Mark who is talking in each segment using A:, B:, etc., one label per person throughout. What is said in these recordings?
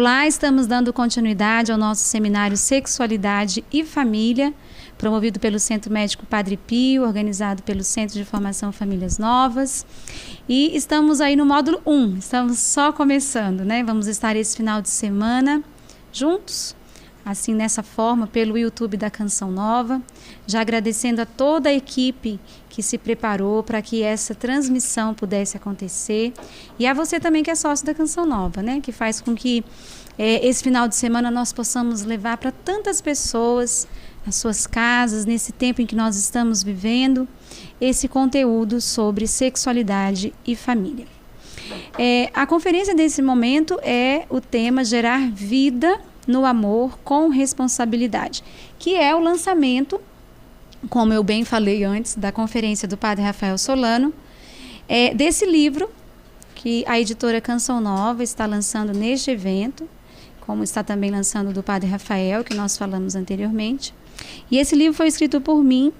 A: Olá, estamos dando continuidade ao nosso seminário Sexualidade e Família, promovido pelo Centro Médico Padre Pio, organizado pelo Centro de Formação Famílias Novas. E estamos aí no módulo 1, estamos só começando, né? Vamos estar esse final de semana juntos, assim nessa forma, pelo YouTube da Canção Nova, já agradecendo a toda a equipe que se preparou para que essa transmissão pudesse acontecer, e a você também que é sócio da Canção Nova, né, que faz com que esse final de semana nós possamos levar para tantas pessoas, as suas casas, nesse tempo em que nós estamos vivendo, esse conteúdo sobre sexualidade e família. A conferência desse momento é o tema Gerar Vida no Amor com Responsabilidade, que é o lançamento, como eu bem falei antes, da conferência do Padre Rafael Solano, desse livro que a editora Canção Nova está lançando neste evento, como está também lançando do Padre Rafael, que nós falamos anteriormente. E esse livro foi escrito por mim,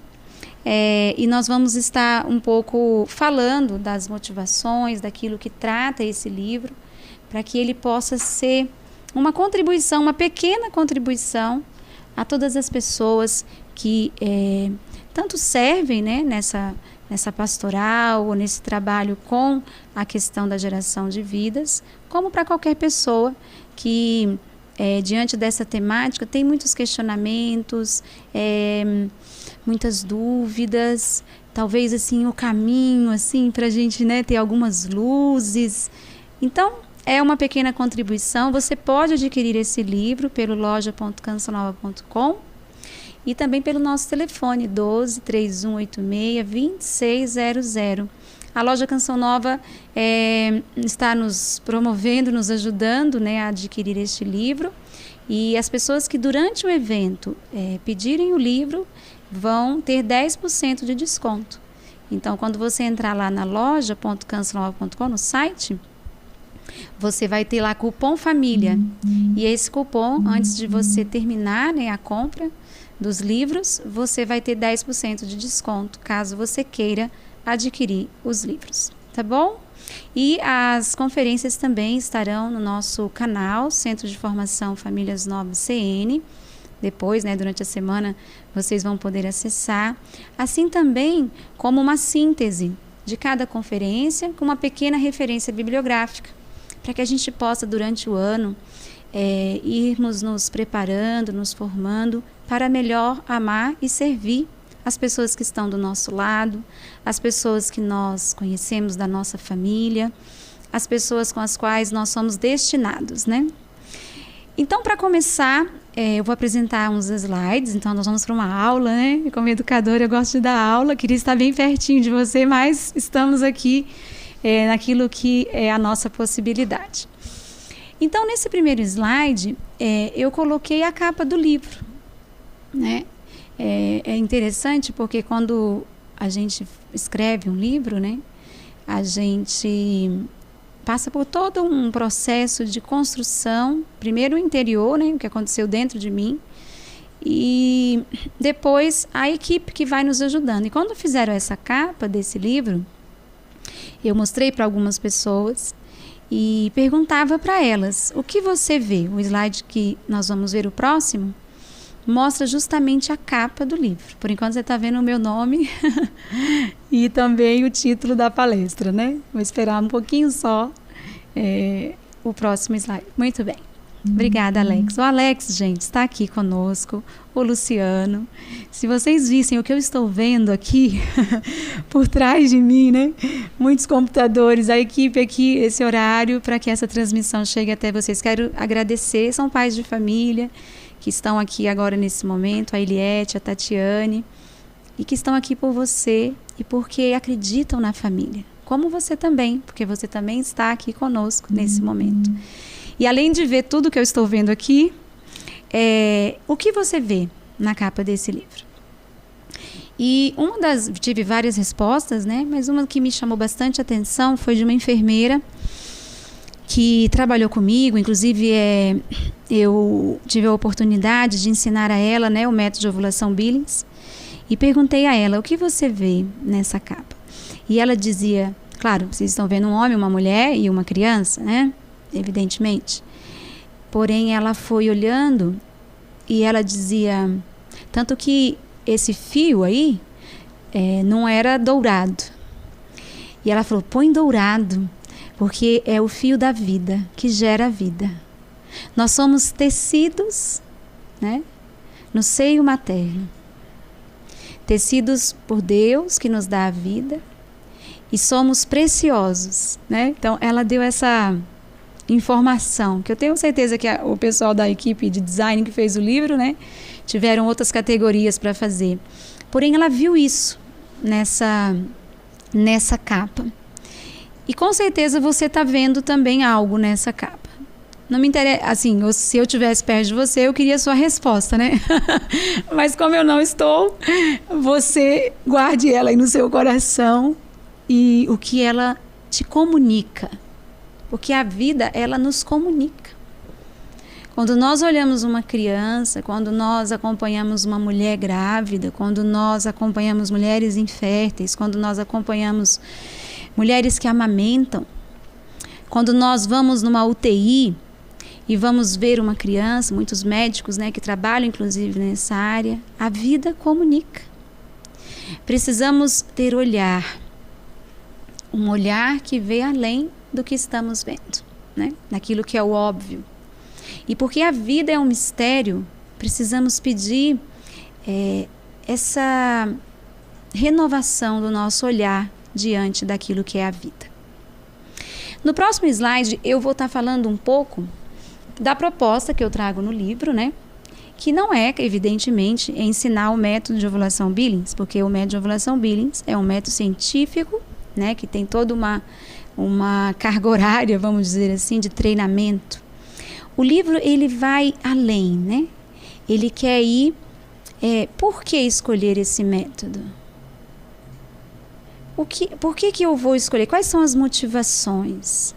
A: e nós vamos estar um pouco falando das motivações, daquilo que trata esse livro, para que ele possa ser uma contribuição, uma pequena contribuição a todas as pessoas que tanto servem, né, nessa pastoral ou nesse trabalho com a questão da geração de vidas, como para qualquer pessoa que, diante dessa temática, tem muitos questionamentos, muitas dúvidas, talvez assim o caminho assim, para a gente, né, ter algumas luzes. Então, é uma pequena contribuição. Você pode adquirir esse livro pelo loja.cançãonova.com e também pelo nosso telefone 12 3186 2600. A loja Canção Nova está nos promovendo, nos ajudando, né, a adquirir este livro, e as pessoas que durante o evento pedirem o livro vão ter 10% de desconto. Então, quando você entrar lá na loja.cançãonova.com, no site, você vai ter lá cupom família, e esse cupom, antes de você terminar, né, a compra dos livros, você vai ter 10% de desconto, caso você queira adquirir os livros, tá bom? E as conferências também estarão no nosso canal, Centro de Formação Famílias Novas CN. Depois, né, durante a semana, vocês vão poder acessar, assim também como uma síntese de cada conferência, com uma pequena referência bibliográfica, para que a gente possa, durante o ano, irmos nos preparando, nos formando para melhor amar e servir as pessoas que estão do nosso lado, as pessoas que nós conhecemos da nossa família, as pessoas com as quais nós somos destinados, né? Então, para começar, eu vou apresentar uns slides. Então, nós vamos para uma aula, né? E como educadora, eu gosto de dar aula, queria estar bem pertinho de você, mas estamos aqui naquilo que é a nossa possibilidade. Então, nesse primeiro slide, eu coloquei a capa do livro, né? É interessante porque quando a gente escreve um livro, né, a gente passa por todo um processo de construção, primeiro o interior, né, o que aconteceu dentro de mim, e depois a equipe que vai nos ajudando. E quando fizeram essa capa desse livro, eu mostrei para algumas pessoas e perguntava para elas: o que você vê? O slide que nós vamos ver, o próximo, mostra justamente a capa do livro. Por enquanto você está vendo o meu nome e também o título da palestra, né? Vou esperar um pouquinho só o próximo slide. Muito bem. Obrigada, Alex. O Alex, gente, está aqui conosco, o Luciano. Se vocês vissem o que eu estou vendo aqui por trás de mim, né? Muitos computadores, a equipe aqui, esse horário, para que essa transmissão chegue até vocês. Quero agradecer, são pais de família que estão aqui agora nesse momento, a Eliette, a Tatiane, e que estão aqui por você e porque acreditam na família, como você também, porque você também está aqui conosco nesse momento. E além de ver tudo que eu estou vendo aqui, o que você vê na capa desse livro? E tive várias respostas, né? Mas uma que me chamou bastante atenção foi de uma enfermeira que trabalhou comigo. Inclusive eu tive a oportunidade de ensinar a ela, né, o método de ovulação Billings, e perguntei a ela: o que você vê nessa capa? E ela dizia, claro, vocês estão vendo um homem, uma mulher e uma criança, né? Evidentemente. Porém, ela foi olhando e ela dizia... Tanto que esse fio aí não era dourado. E ela falou, põe dourado, porque é o fio da vida, que gera a vida. Nós somos tecidos, né, no seio materno. Tecidos por Deus, que nos dá a vida. E somos preciosos, né? Então, ela deu essa informação, que eu tenho certeza que o pessoal da equipe de design que fez o livro, né, tiveram outras categorias para fazer. Porém, ela viu isso nessa capa. E com certeza você está vendo também algo nessa capa. Não me interessa, assim, se eu estivesse perto de você, eu queria a sua resposta, né? Mas como eu não estou, você guarde ela aí no seu coração e o que ela te comunica. Porque a vida, ela nos comunica. Quando nós olhamos uma criança, quando nós acompanhamos uma mulher grávida, quando nós acompanhamos mulheres inférteis, quando nós acompanhamos mulheres que amamentam, quando nós vamos numa UTI e vamos ver uma criança, muitos médicos, né, que trabalham inclusive nessa área, a vida comunica. Precisamos ter olhar, um olhar que vê além do que estamos vendo, né? Naquilo que é o óbvio. E porque a vida é um mistério, precisamos pedir essa renovação do nosso olhar diante daquilo que é a vida. No próximo slide, eu vou estar falando um pouco da proposta que eu trago no livro, né? Que não é, evidentemente, ensinar o método de ovulação Billings, porque o método de ovulação Billings é um método científico, né? Que tem toda uma carga horária, vamos dizer assim, de treinamento. O livro, ele vai além, né? Ele quer ir... por que escolher esse método? Por que eu vou escolher? Quais são as motivações?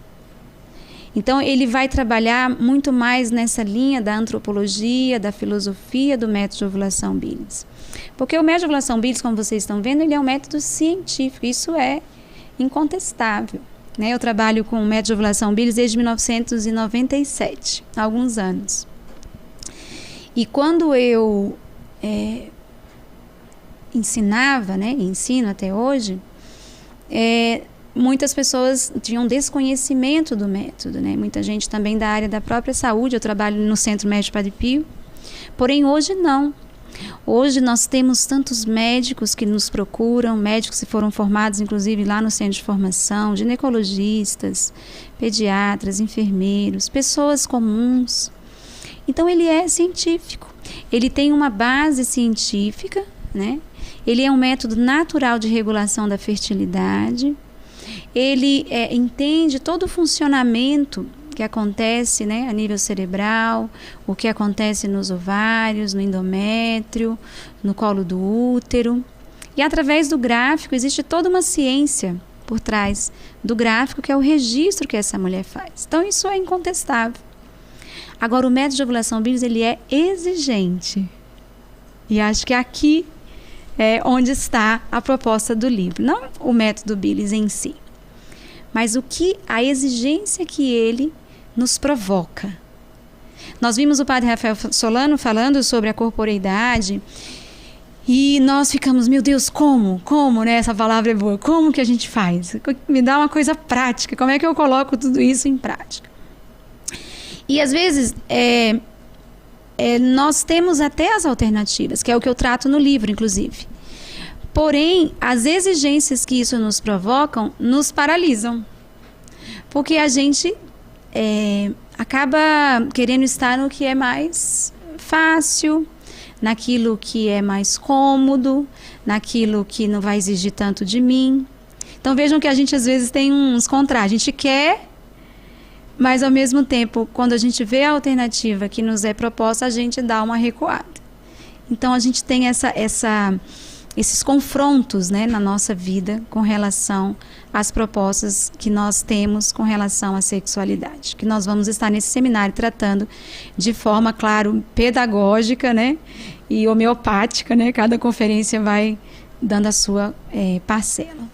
A: Então, ele vai trabalhar muito mais nessa linha da antropologia, da filosofia do método de ovulação Billings. Porque o método de ovulação Billings, como vocês estão vendo, ele é um método científico. Isso é incontestável. Né? Eu trabalho com o método de ovulação Billings desde 1997, há alguns anos. E quando eu ensinava, né, ensino até hoje, muitas pessoas tinham desconhecimento do método, né? Muita gente também da área da própria saúde. Eu trabalho no Centro Médico Padre Pio. Porém, hoje não. Hoje nós temos tantos médicos que nos procuram, médicos que foram formados, inclusive, lá no centro de formação, ginecologistas, pediatras, enfermeiros, pessoas comuns. Então, ele é científico. Ele tem uma base científica, né? Ele é um método natural de regulação da fertilidade. Ele entende todo o funcionamento que acontece, né, a nível cerebral, o que acontece nos ovários, no endométrio, no colo do útero. E através do gráfico existe toda uma ciência por trás do gráfico, que é o registro que essa mulher faz. Então isso é incontestável. Agora, o método de ovulação Billings, ele é exigente. E acho que aqui é onde está a proposta do livro. Não o método Billings em si, mas a exigência que ele nos provoca. Nós vimos o padre Rafael Solano falando sobre a corporeidade e nós ficamos, meu Deus, como, né? Essa palavra é boa. Como que a gente faz? Me dá uma coisa prática. Como é que eu coloco tudo isso em prática? E às vezes nós temos até as alternativas, que é o que eu trato no livro, inclusive. Porém, as exigências que isso nos provocam nos paralisam. Porque a gente acaba querendo estar no que é mais fácil, naquilo que é mais cômodo, naquilo que não vai exigir tanto de mim. Então vejam que a gente às vezes tem uns contras. A gente quer, mas ao mesmo tempo, quando a gente vê a alternativa que nos é proposta, a gente dá uma recuada. Então a gente tem esses confrontos, né, na nossa vida com relação às propostas que nós temos com relação à sexualidade, que nós vamos estar nesse seminário tratando de forma, claro, pedagógica, né, e homeopática, né, cada conferência vai dando a sua parcela.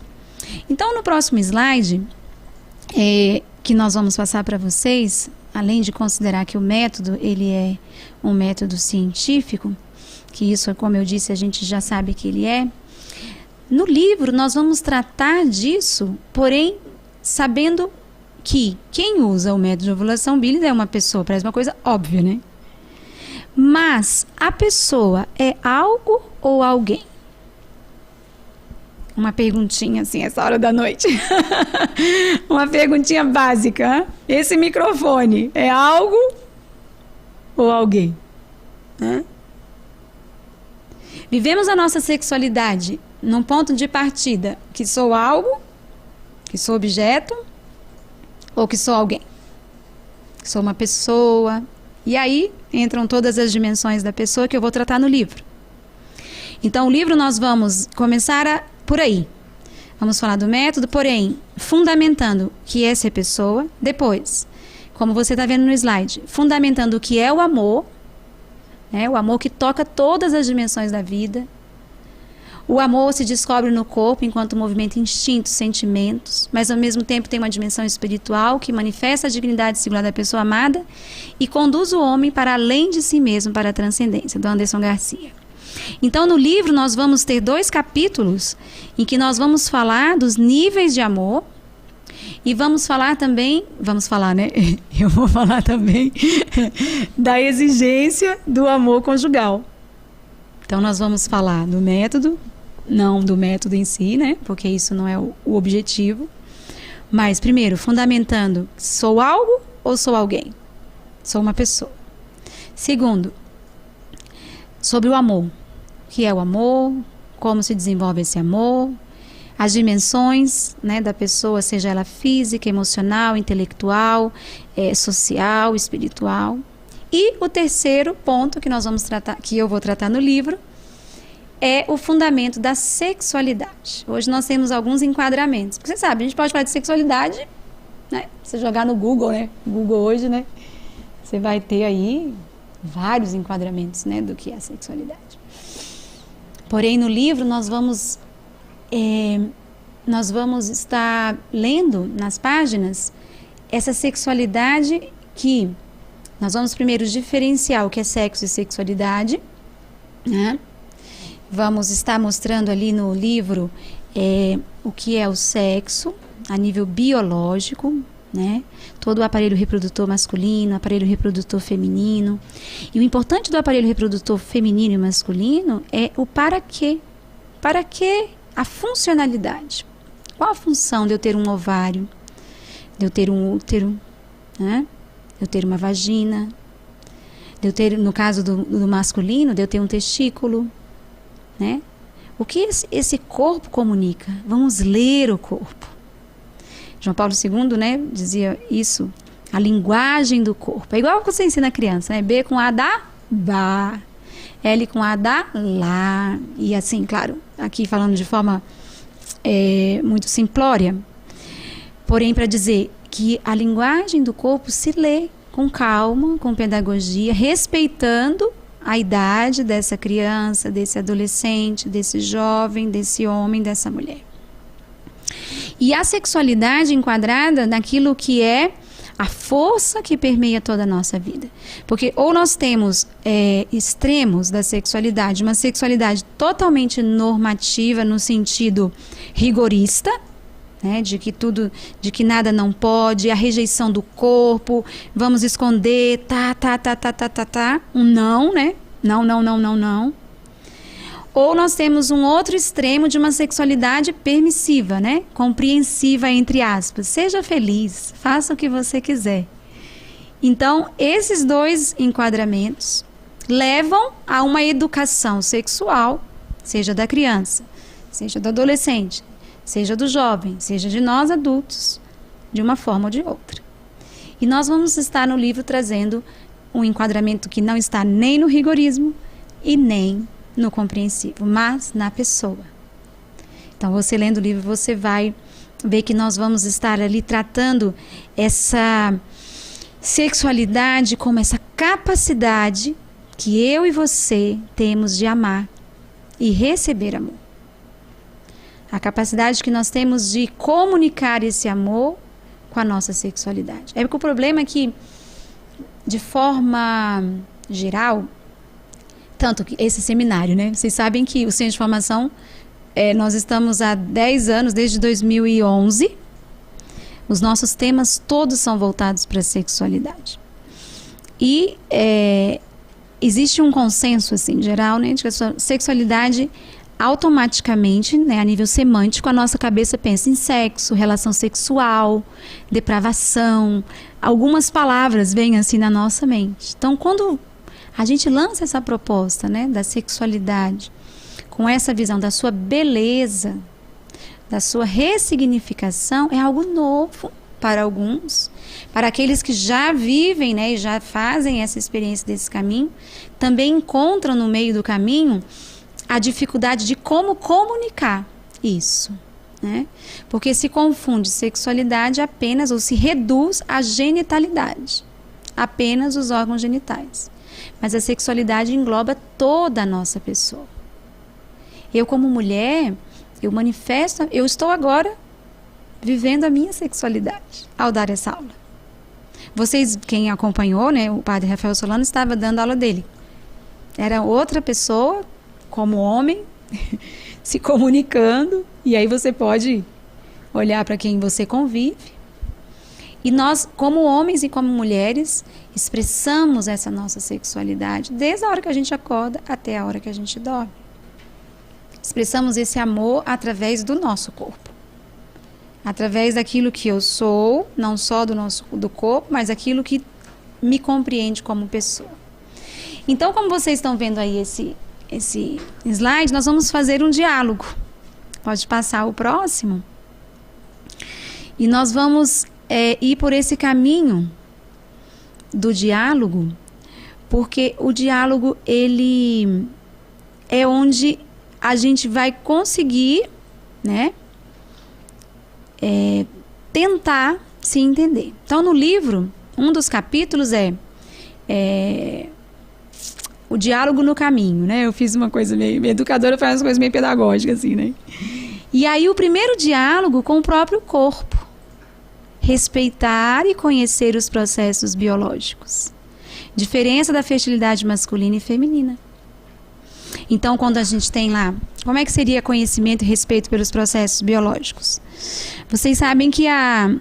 A: Então, no próximo slide, que nós vamos passar para vocês, além de considerar que o método, ele é um método científico, que isso, como eu disse, a gente já sabe que ele é, no livro nós vamos tratar disso, porém, sabendo que quem usa o método de ovulação bílida é uma pessoa, parece uma coisa óbvia, né? Mas a pessoa é algo ou alguém? Uma perguntinha assim, essa hora da noite. Uma perguntinha básica. Esse microfone é algo ou alguém? Vivemos a nossa sexualidade num ponto de partida que sou algo, que sou objeto, ou que sou alguém? Que sou uma pessoa. E aí entram todas as dimensões da pessoa que eu vou tratar no livro. Então, o livro nós vamos começar por aí. Vamos falar do método, porém, fundamentando o que é ser pessoa. Depois, como você está vendo no slide, fundamentando o que é o amor, né? O amor que toca todas as dimensões da vida. O amor se descobre no corpo enquanto movimento instintos, sentimentos, mas ao mesmo tempo tem uma dimensão espiritual que manifesta a dignidade singular da pessoa amada e conduz o homem para além de si mesmo, para a transcendência, do Anderson Garcia. Então, no livro, nós vamos ter 2 capítulos em que nós vamos falar dos níveis de amor e vamos falar também, eu vou falar também da exigência do amor conjugal. Então, nós vamos falar do método, não do método em si, né? Porque isso não é o objetivo. Mas, primeiro, fundamentando, sou algo ou sou alguém? Sou uma pessoa. Segundo, sobre o amor. O que é o amor? Como se desenvolve esse amor? As dimensões, né, da pessoa, seja ela física, emocional, intelectual, social, espiritual. E o terceiro ponto que nós vamos tratar, que eu vou tratar no livro, é o fundamento da sexualidade. Hoje nós temos alguns enquadramentos. Porque você sabe, a gente pode falar de sexualidade, né? Você jogar no Google, né? Google hoje, né? Você vai ter aí vários enquadramentos, né, do que é a sexualidade. Porém, no livro nós vamos estar lendo nas páginas essa sexualidade que nós vamos primeiro diferenciar o que é sexo e sexualidade, né? Vamos estar mostrando ali no livro o que é o sexo a nível biológico, né? Todo o aparelho reprodutor masculino, aparelho reprodutor feminino. E o importante do aparelho reprodutor feminino e masculino é o para quê. Para quê? A funcionalidade. Qual a função de eu ter um ovário, de eu ter um útero, né? De eu ter uma vagina, de eu ter, no caso do masculino, de eu ter um testículo, né? O que esse corpo comunica? Vamos ler o corpo. João Paulo II, né, dizia isso, a linguagem do corpo. É igual que você ensina a criança, né? B com A dá Bá, L com A dá Lá. E assim, claro, aqui falando de forma muito simplória, porém para dizer que a linguagem do corpo se lê com calma, com pedagogia, respeitando a idade dessa criança, desse adolescente, desse jovem, desse homem, dessa mulher. E a sexualidade enquadrada naquilo que é a força que permeia toda a nossa vida. Porque ou nós temos extremos da sexualidade, uma sexualidade totalmente normativa no sentido rigorista, né, de que nada não pode, a rejeição do corpo, vamos esconder, um não, né? Não. Ou nós temos um outro extremo de uma sexualidade permissiva, né? Compreensiva, entre aspas. Seja feliz, faça o que você quiser. Então, esses 2 enquadramentos levam a uma educação sexual, seja da criança, seja do adolescente, seja do jovem, seja de nós adultos, de uma forma ou de outra. E nós vamos estar no livro trazendo um enquadramento que não está nem no rigorismo e nem no compreensivo, mas na pessoa. Então, você lendo o livro, você vai ver que nós vamos estar ali tratando essa sexualidade como essa capacidade que eu e você temos de amar e receber amor. A capacidade que nós temos de comunicar esse amor com a nossa sexualidade. É porque o problema é que de forma geral, tanto que esse seminário, né? Vocês sabem que o Centro de Formação, nós estamos há 10 anos, desde 2011. Os nossos temas todos são voltados para a sexualidade. E existe um consenso, assim, geral, né, de que a sexualidade, automaticamente, né, a nível semântico, a nossa cabeça pensa em sexo, relação sexual, depravação. Algumas palavras vêm assim na nossa mente. Então, quando a gente lança essa proposta, né, da sexualidade, com essa visão da sua beleza, da sua ressignificação, é algo novo para alguns. Para aqueles que já vivem, né, e já fazem essa experiência desse caminho, também encontram no meio do caminho a dificuldade de como comunicar isso, né? Porque se confunde sexualidade apenas, ou se reduz à genitalidade, apenas os órgãos genitais. Mas a sexualidade engloba toda a nossa pessoa. Eu, como mulher, eu estou agora vivendo a minha sexualidade ao dar essa aula. Vocês, quem acompanhou, né, o padre Rafael Solano estava dando aula dele. Era outra pessoa, como homem, se comunicando, e aí você pode olhar para quem você convive. E nós, como homens e como mulheres, expressamos essa nossa sexualidade desde a hora que a gente acorda até a hora que a gente dorme. Expressamos esse amor através do nosso corpo. Através daquilo que eu sou, não só do corpo, mas aquilo que me compreende como pessoa. Então, como vocês estão vendo aí esse slide, nós vamos fazer um diálogo. Pode passar o próximo. E nós vamos ir por esse caminho do diálogo, porque o diálogo, ele é onde a gente vai conseguir, né, tentar se entender. Então, no livro, um dos capítulos é o diálogo no caminho, né? Eu fiz uma coisa meio educadora, faz umas coisas meio pedagógicas, assim, né? E aí, o primeiro diálogo com o próprio corpo. Respeitar e conhecer os processos biológicos. Diferença da fertilidade masculina e feminina. Então, quando a gente tem lá, como é que seria conhecimento e respeito pelos processos biológicos? Vocês sabem que a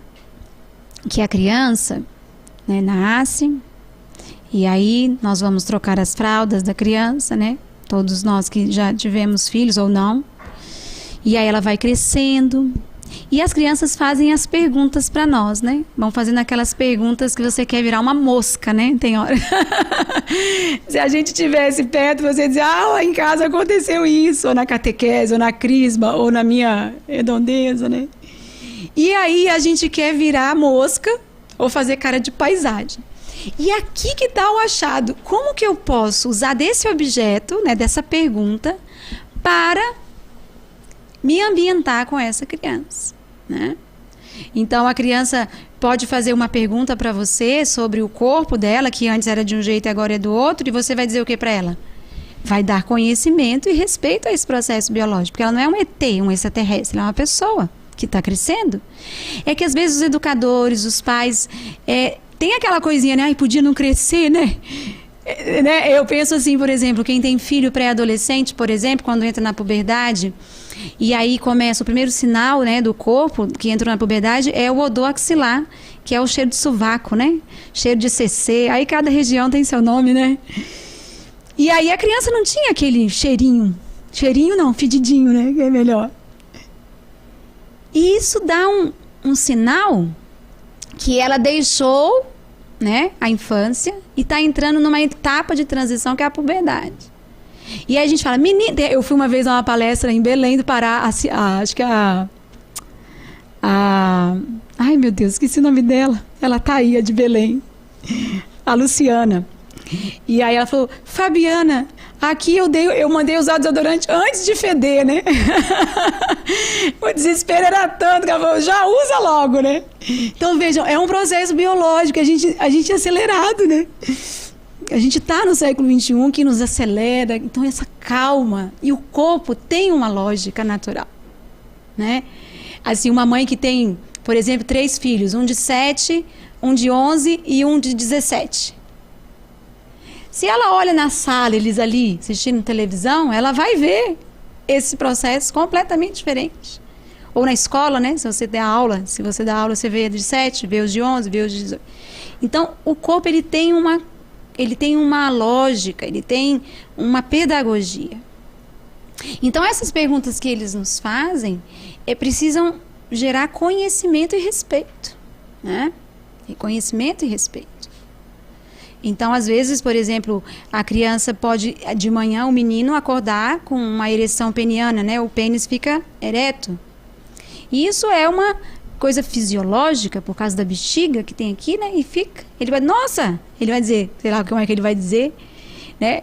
A: criança, né, nasce, e aí nós vamos trocar as fraldas da criança, né? Todos nós que já tivemos filhos ou não. E aí ela vai crescendo. E as crianças fazem as perguntas para nós, né? Vão fazendo aquelas perguntas que você quer virar uma mosca, né? Tem hora. Se a gente tivesse perto, você dizia, lá em casa aconteceu isso, ou na catequese, ou na crisma, ou na minha redondeza, né? E aí a gente quer virar mosca ou fazer cara de paisagem. E aqui que está o achado. Como que eu posso usar desse objeto, né, dessa pergunta, para me ambientar com essa criança, né? Então, a criança pode fazer uma pergunta para você sobre o corpo dela, que antes era de um jeito e agora é do outro, e você vai dizer o que para ela? Vai dar conhecimento e respeito a esse processo biológico, porque ela não é um ET, um extraterrestre, ela é uma pessoa que está crescendo. É que às vezes os educadores, os pais, tem aquela coisinha, né? Ai, podia não crescer, né? Eu penso assim, por exemplo, quem tem filho pré-adolescente, por exemplo, quando entra na puberdade, e aí começa o primeiro sinal, né, do corpo que entra na puberdade é o odor axilar, que é o cheiro de sovaco, né? Cheiro de CC, aí cada região tem seu nome, né? E aí a criança não tinha aquele cheirinho não, fedidinho, né, que é melhor. E isso dá um sinal que ela deixou, né, a infância e está entrando numa etapa de transição que é a puberdade. E aí a gente fala, menina, eu fui uma vez a uma palestra em Belém do Pará, acho que ai meu Deus, esqueci o nome dela, ela tá aí, a de Belém, a Luciana. E aí ela falou, Fabiana, aqui eu mandei usar desodorante antes de feder, né? O desespero era tanto que ela falou, já usa logo, né? Então vejam, é um processo biológico, a gente é acelerado, né? A gente está no século XXI que nos acelera, então essa calma, e o corpo tem uma lógica natural, né? Assim, uma mãe que tem, por exemplo, 3 filhos, um de 7, um de 11 e um de 17. Se ela olha na sala, eles ali assistindo televisão, ela vai ver esse processo completamente diferente. Ou na escola, né? Se você dá aula, você vê de 7, vê os de 11, vê os de 18. Então, o corpo ele tem uma lógica, ele tem uma pedagogia. Então, essas perguntas que eles nos fazem precisam gerar conhecimento e respeito, né? Conhecimento e respeito. Então, às vezes, por exemplo, a criança pode, de manhã, o menino acordar com uma ereção peniana, né? O pênis fica ereto. E isso é uma coisa fisiológica, por causa da bexiga que tem aqui, né? E fica. Ele vai dizer, sei lá como é que ele vai dizer, né?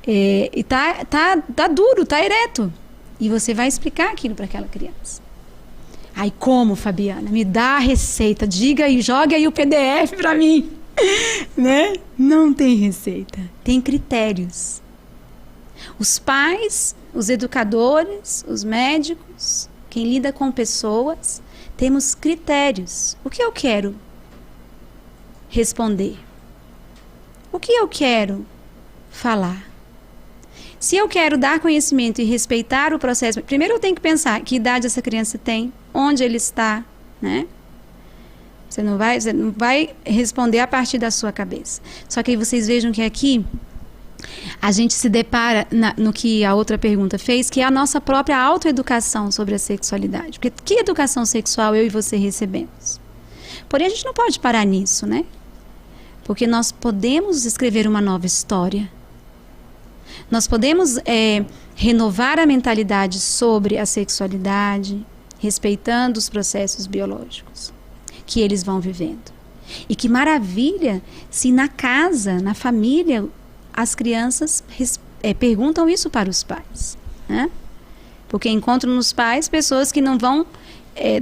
A: E tá duro, tá ereto. E você vai explicar aquilo para aquela criança. Aí, como, Fabiana? Me dá a receita, diga aí, joga aí o PDF para mim. Né? Não tem receita, tem critérios. Os pais, os educadores, os médicos, quem lida com pessoas, temos critérios. O que eu quero responder? O que eu quero falar? Se eu quero dar conhecimento e respeitar o processo, primeiro eu tenho que pensar que idade essa criança tem, onde ele está, né? Você não vai responder a partir da sua cabeça. Só que aí vocês vejam que aqui a gente se depara no que a outra pergunta fez, que é a nossa própria autoeducação sobre a sexualidade. Porque que educação sexual eu e você recebemos? Porém, a gente não pode parar nisso, né? Porque nós podemos escrever uma nova história. Nós podemos renovar a mentalidade sobre a sexualidade, respeitando os processos biológicos que eles vão vivendo. E que maravilha se na casa, na família, as crianças perguntam isso para os pais, né? Porque encontram nos pais pessoas que não vão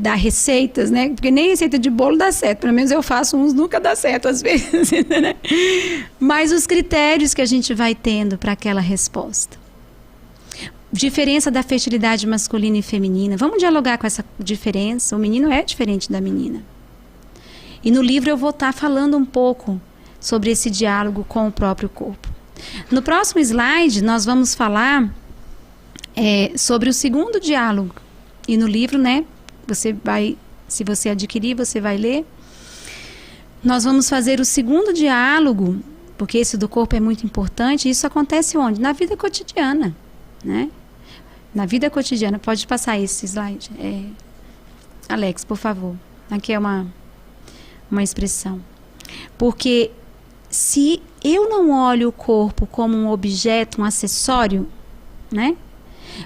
A: dar receitas, né? Porque nem receita de bolo dá certo, pelo menos eu faço uns, nunca dá certo às vezes, né? Mas os critérios que a gente vai tendo para aquela resposta. Diferença da fertilidade masculina e feminina. Vamos dialogar com essa diferença. O menino é diferente da menina. E no livro eu vou estar falando um pouco sobre esse diálogo com o próprio corpo. No próximo slide, nós vamos falar sobre o segundo diálogo. E no livro, né, se você adquirir, você vai ler. Nós vamos fazer o segundo diálogo, porque esse do corpo é muito importante. E isso acontece onde? Na vida cotidiana, né? Na vida cotidiana. Pode passar esse slide. Alex, por favor. Aqui é uma expressão. Porque se eu não olho o corpo como um objeto, um acessório, né?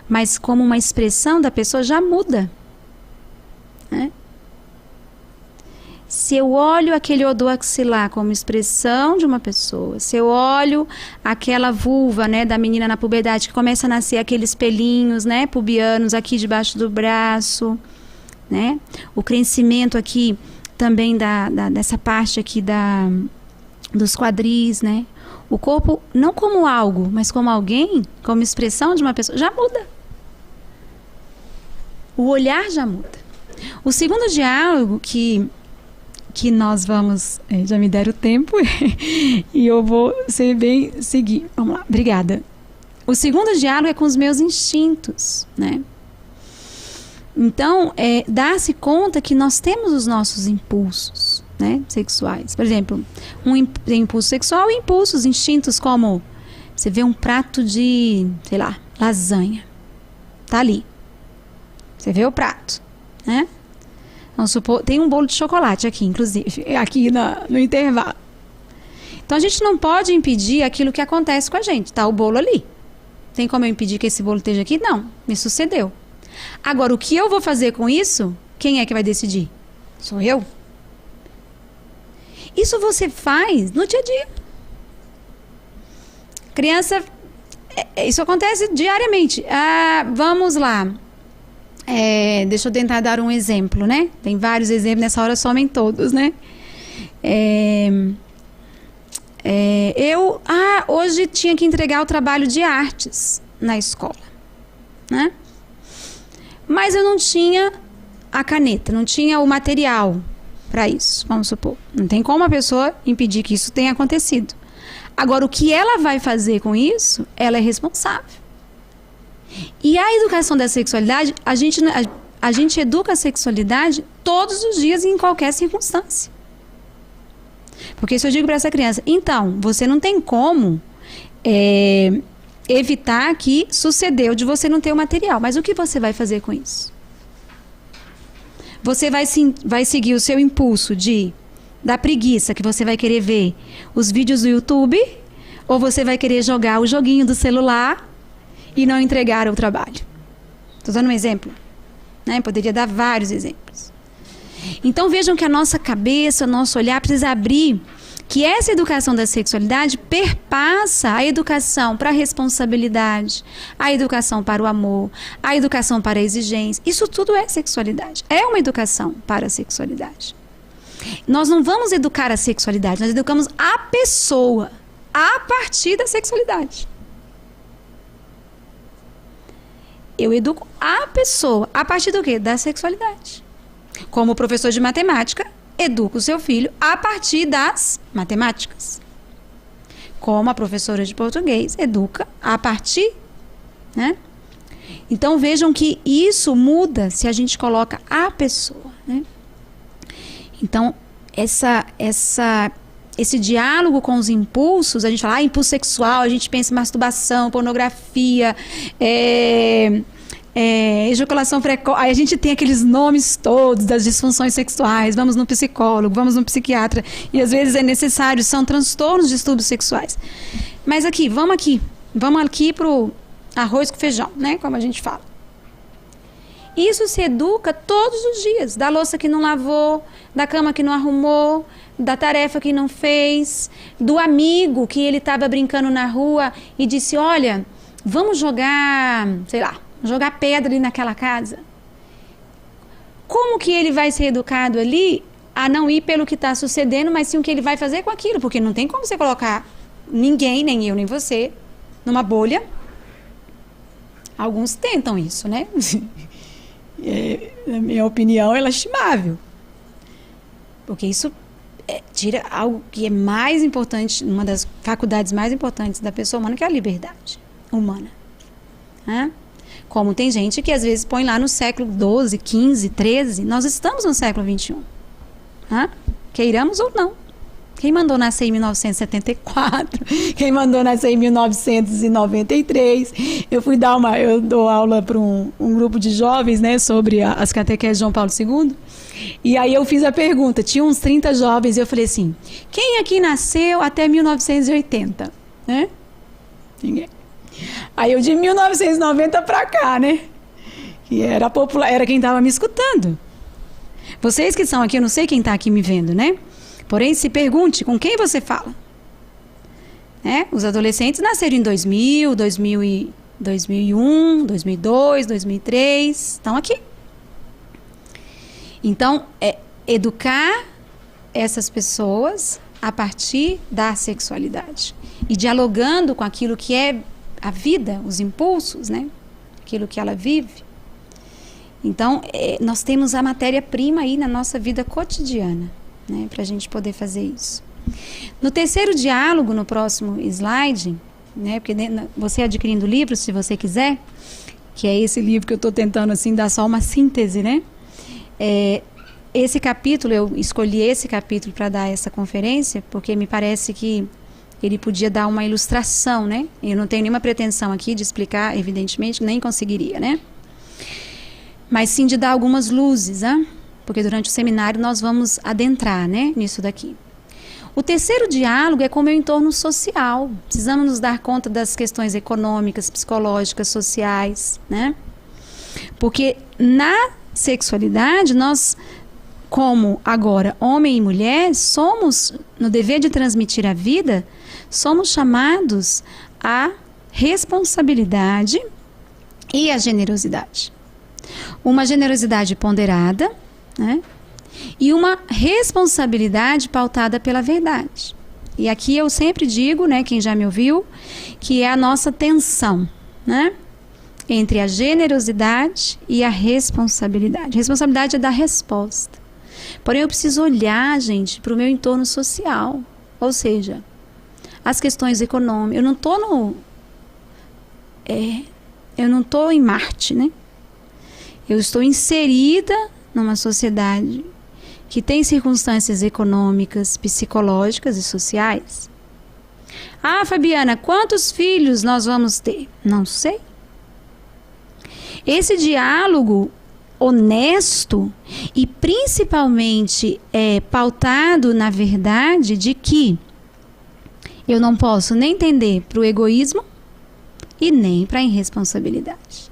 A: Mas como uma expressão da pessoa, já muda, né? Se eu olho aquele odor axilar como expressão de uma pessoa, se eu olho aquela vulva, né, da menina na puberdade, que começa a nascer aqueles pelinhos, né, pubianos aqui debaixo do braço, né? O crescimento aqui também dessa parte aqui dos quadris, né? O corpo não como algo, mas como alguém, como expressão de uma pessoa, já muda. O olhar já muda. O segundo diálogo que nós vamos... já me deram o tempo e eu vou seguir. Vamos lá, obrigada. O segundo diálogo é com os meus instintos, né? Então, dar-se conta que nós temos os nossos impulsos, né, sexuais. Por exemplo, tem impulso sexual e impulsos, instintos como... Você vê um prato de, sei lá, lasanha. Tá ali. Você vê o prato, né? Vamos supor, tem um bolo de chocolate aqui, inclusive, aqui no intervalo. Então, a gente não pode impedir aquilo que acontece com a gente. Tá o bolo ali. Tem como eu impedir que esse bolo esteja aqui? Não, me sucedeu. Agora, o que eu vou fazer com isso, quem é que vai decidir? Sou eu. Isso você faz no dia a dia. Criança, isso acontece diariamente. Vamos lá. Deixa eu tentar dar um exemplo, né? Tem vários exemplos, nessa hora somem todos, né? Hoje tinha que entregar o trabalho de artes na escola, né? Mas eu não tinha a caneta, não tinha o material para isso, vamos supor. Não tem como a pessoa impedir que isso tenha acontecido. Agora, o que ela vai fazer com isso, ela é responsável. E a educação da sexualidade, a gente educa a sexualidade todos os dias e em qualquer circunstância. Porque se eu digo para essa criança, então, você não tem como evitar que sucedeu de você não ter o material, mas o que você vai fazer com isso? Você vai seguir o seu impulso da preguiça, que você vai querer ver os vídeos do YouTube, ou você vai querer jogar o joguinho do celular e não entregar o trabalho? Estou dando um exemplo, né? Poderia dar vários exemplos. Então vejam que a nossa cabeça, o nosso olhar precisa abrir, que essa educação da sexualidade perpassa a educação para a responsabilidade, a educação para o amor, a educação para a exigência. Isso tudo é sexualidade. É uma educação para a sexualidade. Nós não vamos educar a sexualidade, nós educamos a pessoa a partir da sexualidade. Eu educo a pessoa a partir do quê? Da sexualidade. Como professor de matemática, educa o seu filho a partir das matemáticas. Como a professora de português, educa a partir, né? Então vejam que isso muda se a gente coloca a pessoa, né? Então esse diálogo com os impulsos, a gente fala impulso sexual, a gente pensa em masturbação, pornografia, ejaculação precoce, aí a gente tem aqueles nomes todos das disfunções sexuais, vamos no psicólogo, vamos no psiquiatra, e às vezes é necessário, são transtornos de distúrbios sexuais. Mas vamos aqui pro arroz com feijão, né, como a gente fala. Isso se educa todos os dias, da louça que não lavou, da cama que não arrumou, da tarefa que não fez, do amigo que ele estava brincando na rua e disse, olha, vamos jogar, sei lá, jogar pedra ali naquela casa. Como que ele vai ser educado ali a não ir pelo que está sucedendo, mas sim o que ele vai fazer com aquilo? Porque não tem como você colocar ninguém, nem eu, nem você, numa bolha. Alguns tentam isso, né? Na minha opinião, é lastimável. Porque isso tira algo que é mais importante, uma das faculdades mais importantes da pessoa humana, que é a liberdade humana. Né? Como tem gente que às vezes põe lá no século XII, XV, XIII, nós estamos no século XXI. Queiramos ou não. Quem mandou nascer em 1974, quem mandou nascer em 1993. Eu dou aula para um grupo de jovens, né, sobre as catequeses de João Paulo II. E aí eu fiz a pergunta, tinha uns 30 jovens, e eu falei assim, quem aqui nasceu até 1980? Né? Ninguém. Aí eu de 1990 para cá, né? Que era popular, era quem estava me escutando. Vocês que são aqui, eu não sei quem está aqui me vendo, né? Porém, se pergunte com quem você fala. Os adolescentes nasceram em 2000, 2001, 2002, 2003, estão aqui. Então, educar essas pessoas a partir da sexualidade. E dialogando com aquilo que é a vida, os impulsos, né? Aquilo que ela vive. Então, nós temos a matéria-prima aí na nossa vida cotidiana, né? Para a gente poder fazer isso. No terceiro diálogo, no próximo slide, né? Porque você adquirindo o livro, se você quiser, que é esse livro que eu estou tentando assim, dar só uma síntese, né? Esse capítulo, eu escolhi esse capítulo para dar essa conferência, porque me parece que ele podia dar uma ilustração, né? Eu não tenho nenhuma pretensão aqui de explicar, evidentemente, nem conseguiria, né? Mas sim de dar algumas luzes, né? Porque durante o seminário nós vamos adentrar, né, nisso daqui. O terceiro diálogo é com o meu entorno social. Precisamos nos dar conta das questões econômicas, psicológicas, sociais, né? Porque na sexualidade, nós, como agora homem e mulher, somos, no dever de transmitir a vida, somos chamados à responsabilidade e à generosidade. Uma generosidade ponderada, né? E uma responsabilidade pautada pela verdade. E aqui eu sempre digo, né, quem já me ouviu, que é a nossa tensão, né, entre a generosidade e a responsabilidade. Responsabilidade é dar resposta. Porém, eu preciso olhar, gente, para o meu entorno social. Ou seja, as questões econômicas. Eu não estou em Marte, né? Eu estou inserida numa sociedade que tem circunstâncias econômicas, psicológicas e sociais. Ah, Fabiana, quantos filhos nós vamos ter? Não sei. Esse diálogo honesto e principalmente pautado na verdade de que eu não posso nem tender para o egoísmo e nem para a irresponsabilidade.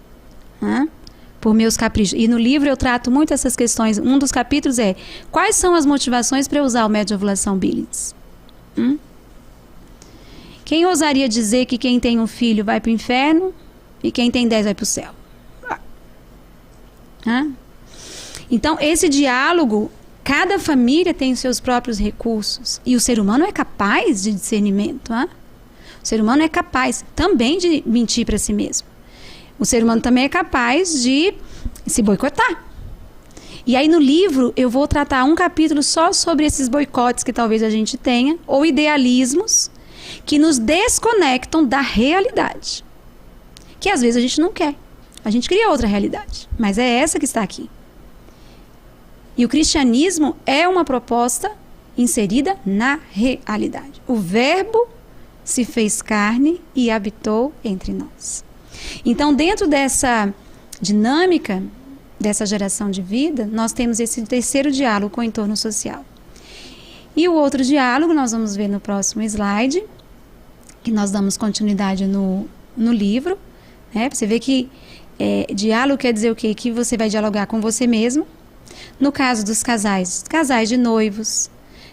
A: Por meus caprichos. E no livro eu trato muito essas questões. Um dos capítulos é: quais são as motivações para eu usar o método de ovulação Billings? Quem ousaria dizer que quem tem um filho vai para o inferno e quem tem 10 vai para o céu? Então, esse diálogo, cada família tem os seus próprios recursos. E o ser humano é capaz de discernimento. O ser humano é capaz também de mentir para si mesmo. O ser humano também é capaz de se boicotar. E aí no livro eu vou tratar um capítulo só sobre esses boicotes que talvez a gente tenha, ou idealismos que nos desconectam da realidade. Que às vezes a gente não quer. A gente cria outra realidade, mas é essa que está aqui. E o cristianismo é uma proposta inserida na realidade. O Verbo se fez carne e habitou entre nós. Então, dentro dessa dinâmica, dessa geração de vida, nós temos esse terceiro diálogo com o entorno social. E o outro diálogo, nós vamos ver no próximo slide, que nós damos continuidade no livro. Você vê que diálogo quer dizer o quê? Que você vai dialogar com você mesmo. No caso dos casais de noivos,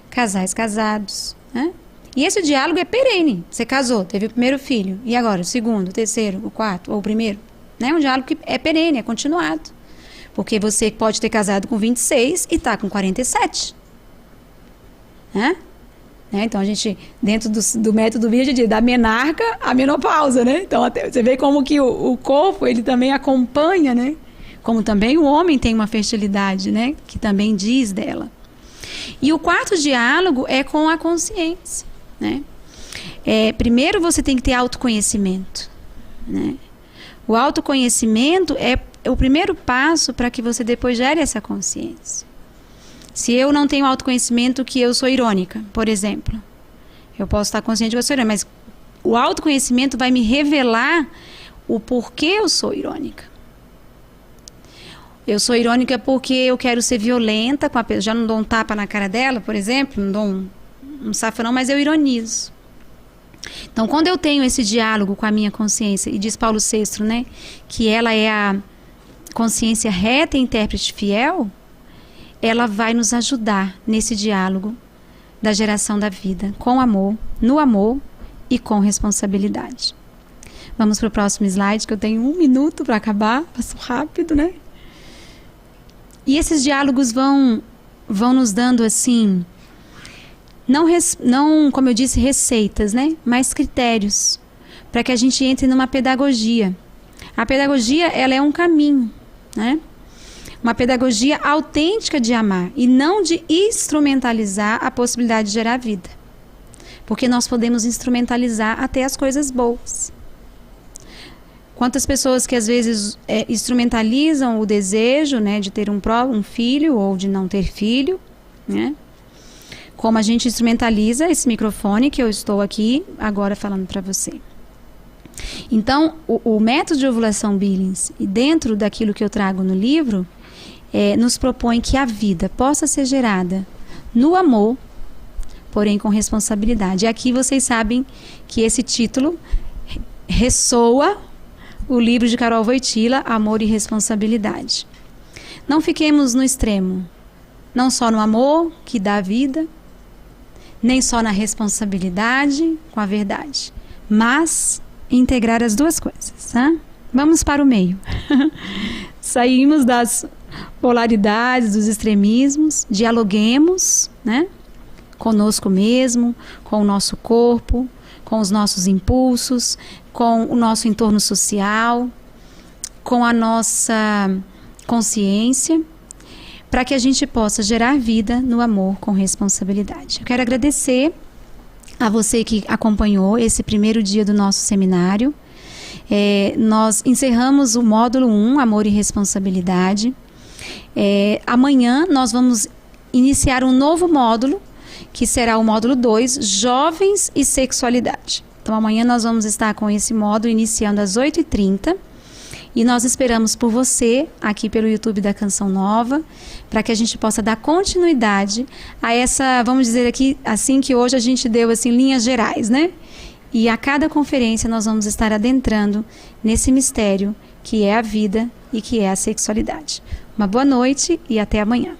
A: casais casados, E esse diálogo é perene. Você casou, teve o primeiro filho. E agora? O segundo, o terceiro, o quarto ou o primeiro? Um diálogo que é perene, é continuado. Porque você pode ter casado com 26 e está com 47. Então, a gente, dentro do método Virgem, da menarca à menopausa, Então, você vê como que o corpo, ele também acompanha, Como também o homem tem uma fertilidade, Que também diz dela. E o quarto diálogo é com a consciência. Primeiro você tem que ter autoconhecimento. O autoconhecimento é o primeiro passo para que você depois gere essa consciência. Se eu não tenho autoconhecimento que eu sou irônica, por exemplo, eu posso estar consciente que eu sou irônica, mas o autoconhecimento vai me revelar o porquê eu sou irônica. Eu sou irônica porque eu quero ser violenta com a pessoa. Já não dou um tapa na cara dela, por exemplo, não dou um safanão, mas eu ironizo. Então, quando eu tenho esse diálogo com a minha consciência, e diz Paulo VI, que ela é a consciência reta e intérprete fiel, ela vai nos ajudar nesse diálogo da geração da vida, com amor, no amor e com responsabilidade. Vamos para o próximo slide, que eu tenho 1 minuto para acabar, passo rápido, E esses diálogos vão nos dando assim, não, como eu disse, receitas, mas critérios, para que a gente entre numa pedagogia. A pedagogia, ela é um caminho, Uma pedagogia autêntica de amar e não de instrumentalizar a possibilidade de gerar vida. Porque nós podemos instrumentalizar até as coisas boas. Quantas pessoas que às vezes instrumentalizam o desejo, de ter um filho ou de não ter filho, Como a gente instrumentaliza esse microfone que eu estou aqui agora falando para você. Então, o método de ovulação Billings, e dentro daquilo que eu trago no livro, nos propõe que a vida possa ser gerada no amor, porém com responsabilidade. E aqui vocês sabem que esse título ressoa o livro de Carol Wojtyla, Amor e Responsabilidade. Não fiquemos no extremo, não só no amor, que dá vida, nem só na responsabilidade com a verdade, mas integrar as duas coisas. Vamos para o meio. Saímos das polaridades, dos extremismos, dialoguemos, conosco mesmo, com o nosso corpo, com os nossos impulsos, com o nosso entorno social, com a nossa consciência, para que a gente possa gerar vida no amor com responsabilidade. Eu quero agradecer a você que acompanhou esse primeiro dia do nosso seminário. Nós encerramos o módulo 1, Amor e Responsabilidade. Amanhã nós vamos iniciar um novo módulo, que será o módulo 2, Jovens e Sexualidade. Então amanhã nós vamos estar com esse módulo iniciando às 8h30. E nós esperamos por você, aqui pelo YouTube da Canção Nova, para que a gente possa dar continuidade a essa, vamos dizer aqui, assim que hoje a gente deu assim, linhas gerais, né? E a cada conferência nós vamos estar adentrando nesse mistério que é a vida e que é a sexualidade. Uma boa noite e até amanhã.